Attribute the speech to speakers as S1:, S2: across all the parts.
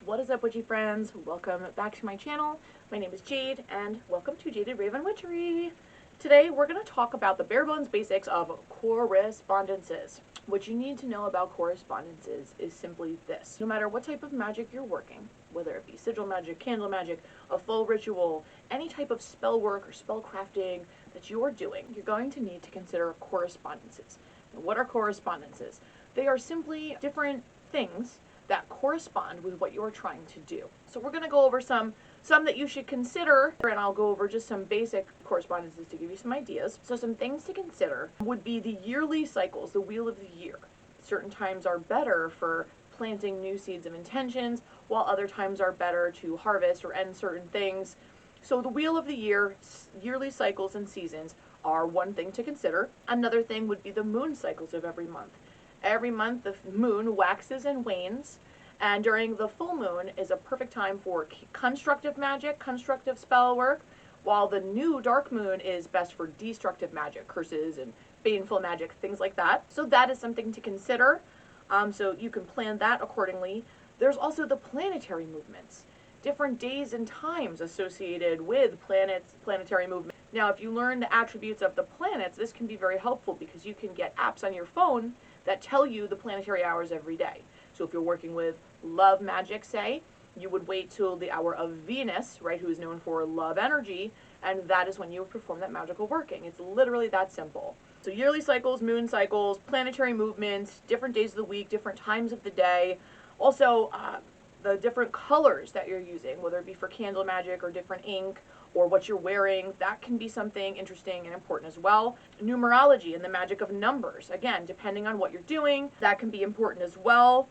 S1: What is up, witchy friends? Welcome back to my channel. My name is Jade, and welcome to Jaded Raven Witchery. Today, we're going to talk about the bare bones basics of correspondences. What you need to know about correspondences is simply this. No matter what type of magic you're working, whether it be sigil magic, candle magic, a full ritual, any type of spell work or spell crafting that you're doing, you're going to need to consider correspondences. Now, what are correspondences? They are simply different things that correspond with what you're trying to do. So we're going to go over some that you should consider, and I'll go over just some basic correspondences to give you some ideas. So some things to consider would be the yearly cycles, the wheel of the year. Certain times are better for planting new seeds of intentions, while other times are better to harvest or end certain things. So the wheel of the year, yearly cycles and seasons are one thing to consider. Another thing would be the moon cycles of every month. Every month the moon waxes and wanes, and during the full moon is a perfect time for constructive magic, constructive spell work, while the new dark moon is best for destructive magic, curses and baneful magic, things like that. So that is something to consider. So you can plan that accordingly. There's also the planetary movements, different days and times associated with planetary movement. Now, if you learn the attributes of the planets, this can be very helpful because you can get apps on your phone that tell you the planetary hours every day. So if you're working with love magic, say, you would wait till the hour of Venus, right, who is known for love energy, and that is when you would perform that magical working. It's literally that simple. So yearly cycles, moon cycles, planetary movements, different days of the week, different times of the day. Also, the different colors that you're using, whether it be for candle magic or different ink, or what you're wearing, that can be something interesting and important as well. Numerology and the magic of numbers, again, depending on what you're doing, that can be important as well.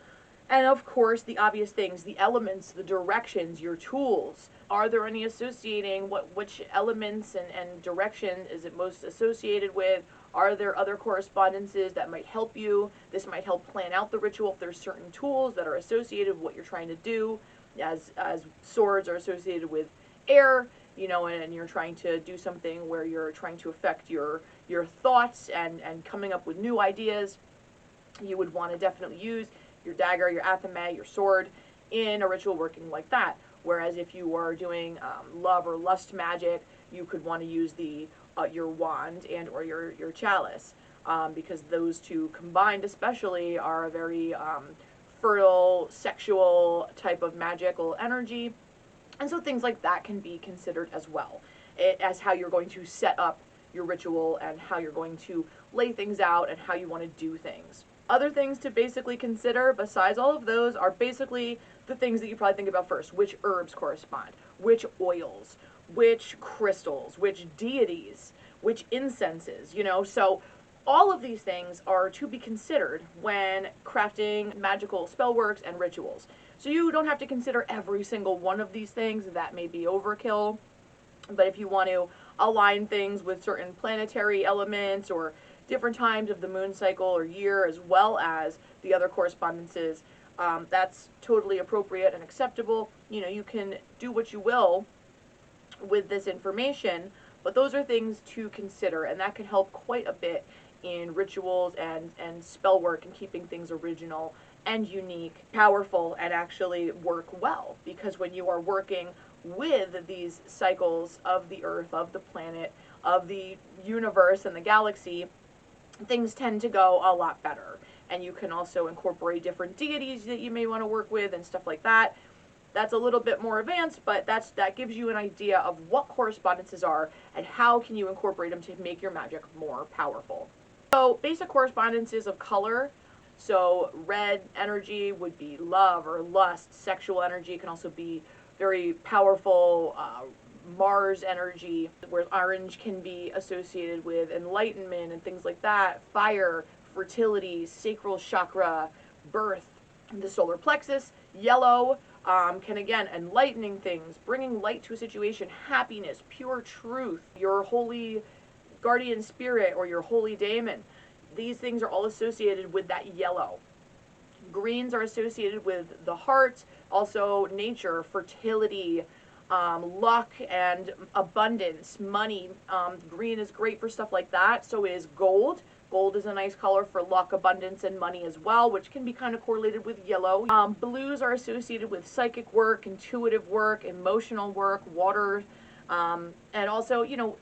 S1: And of course, the obvious things, the elements, the directions, your tools. Are there any associating which elements and direction is it most associated with? Are there other correspondences that might help you? This might help plan out the ritual if there's certain tools that are associated with what you're trying to do, as swords are associated with air, you know, and you're trying to do something where you're trying to affect your thoughts and coming up with new ideas. You would want to definitely use your dagger, your athame, your sword in a ritual working like that. Whereas if you are doing love or lust magic, you could want to use your wand and or your chalice, because those two combined especially are a very fertile, sexual type of magical energy. And so things like that can be considered as well, as how you're going to set up your ritual and how you're going to lay things out and how you want to do things. Other things to basically consider besides all of those are basically the things that you probably think about first. Which herbs correspond? Which oils? Which crystals? Which deities? Which incenses? You know, so all of these things are to be considered when crafting magical spellworks and rituals. So you don't have to consider every single one of these things. That may be overkill. But if you want to align things with certain planetary elements or different times of the moon cycle or year, as well as the other correspondences, that's totally appropriate and acceptable. You know, you can do what you will with this information, but those are things to consider, and that can help quite a bit in rituals and spell work and keeping things original and unique, powerful, and actually work well. Because when you are working with these cycles of the earth, of the planet, of the universe and the galaxy, things tend to go a lot better. And you can also incorporate different deities that you may want to work with and stuff like that. That's a little bit more advanced, but that gives you an idea of what correspondences are and how can you incorporate them to make your magic more powerful. So basic correspondences of color. So red energy would be love or lust. Sexual energy can also be very powerful, Mars energy, where orange can be associated with enlightenment and things like that. Fire, fertility, sacral chakra, birth, the solar plexus. Yellow can, again, enlightening things, bringing light to a situation, happiness, pure truth, your holy guardian spirit or your holy daemon. These things are all associated with that yellow. Greens are associated with the heart, also nature, fertility, luck and abundance, money. Green is great for stuff like that. So is gold, Gold is a nice color for luck, abundance, and money as well, which can be kind of correlated with yellow. Blues are associated with psychic work, intuitive work, emotional work, water, and also, you know,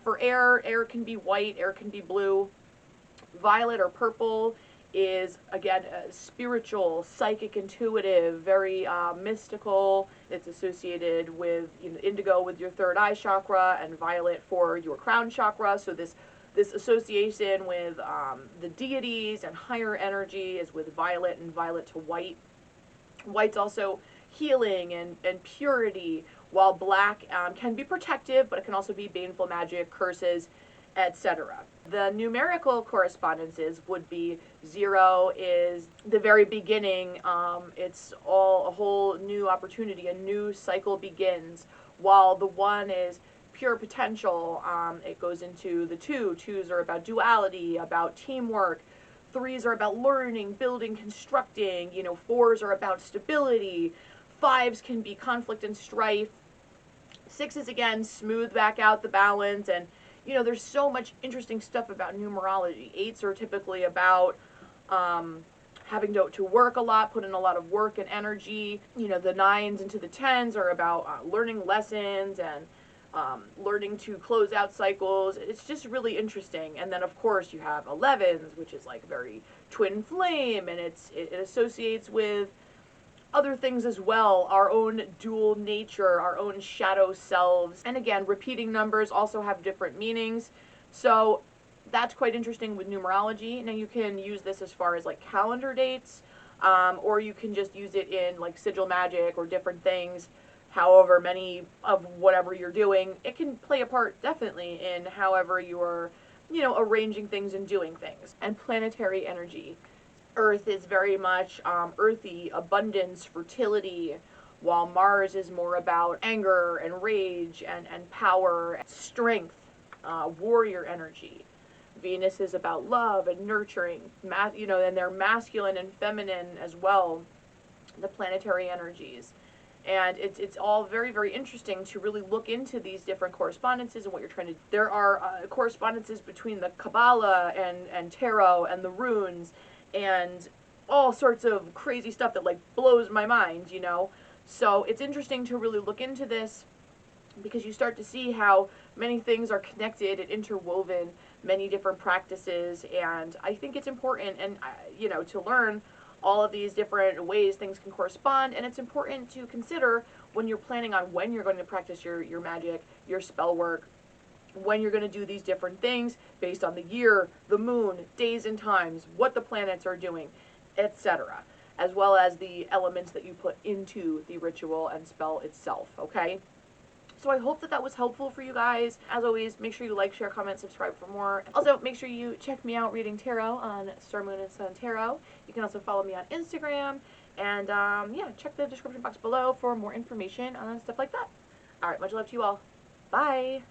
S1: for air, air can be white, air can be blue. Violet or purple is, again, spiritual, psychic, intuitive, very mystical. It's associated with, you know, indigo with your third eye chakra, and violet for your crown chakra. So this association with the deities and higher energy is with violet, and violet to white. White's also healing and purity, while black can be protective, but it can also be baneful magic, curses, etc. The numerical correspondences would be 0 is the very beginning. It's all a whole new opportunity, a new cycle begins, while the 1 is pure potential. It goes into the 2. 2s are about duality, about teamwork. 3s are about learning, building, constructing. You know, 4s are about stability. 5s can be conflict and strife. 6s, again, smooth back out the balance. And, you know, there's so much interesting stuff about numerology. 8s are typically about having to work a lot, put in a lot of work and energy. You know, the 9s into the 10s are about learning lessons and learning to close out cycles. It's just really interesting. And then, of course, you have 11s, which is like very twin flame, and it associates with other things as well, our own dual nature, our own shadow selves. And again, repeating numbers also have different meanings. So that's quite interesting with numerology. Now you can use this as far as like calendar dates, or you can just use it in like sigil magic or different things. However many of whatever you're doing, it can play a part definitely in however you're, you know, arranging things and doing things. And planetary energy. Earth is very much earthy, abundance, fertility, while Mars is more about anger and rage and power, strength, warrior energy. Venus is about love and nurturing, you know, and they're masculine and feminine as well, the planetary energies. And it's all very, very interesting to really look into these different correspondences and what you're trying to do. There are correspondences between the Kabbalah and tarot and the runes and all sorts of crazy stuff that like blows my mind, you know. So it's interesting to really look into this, because you start to see how many things are connected and interwoven, many different practices. And I think it's important, and you know, to learn all of these different ways things can correspond. And it's important to consider when you're planning on when you're going to practice your magic, your spell work, when you're going to do these different things based on the year, the moon, days and times, what the planets are doing, etc., as well as the elements that you put into the ritual and spell itself, okay? So I hope that that was helpful for you guys. As always, make sure you like, share, comment, subscribe for more. Also, make sure you check me out reading tarot on Star, Moon, and Sun Tarot. You can also follow me on Instagram. And yeah, check the description box below for more information on stuff like that. Alright, much love to you all. Bye!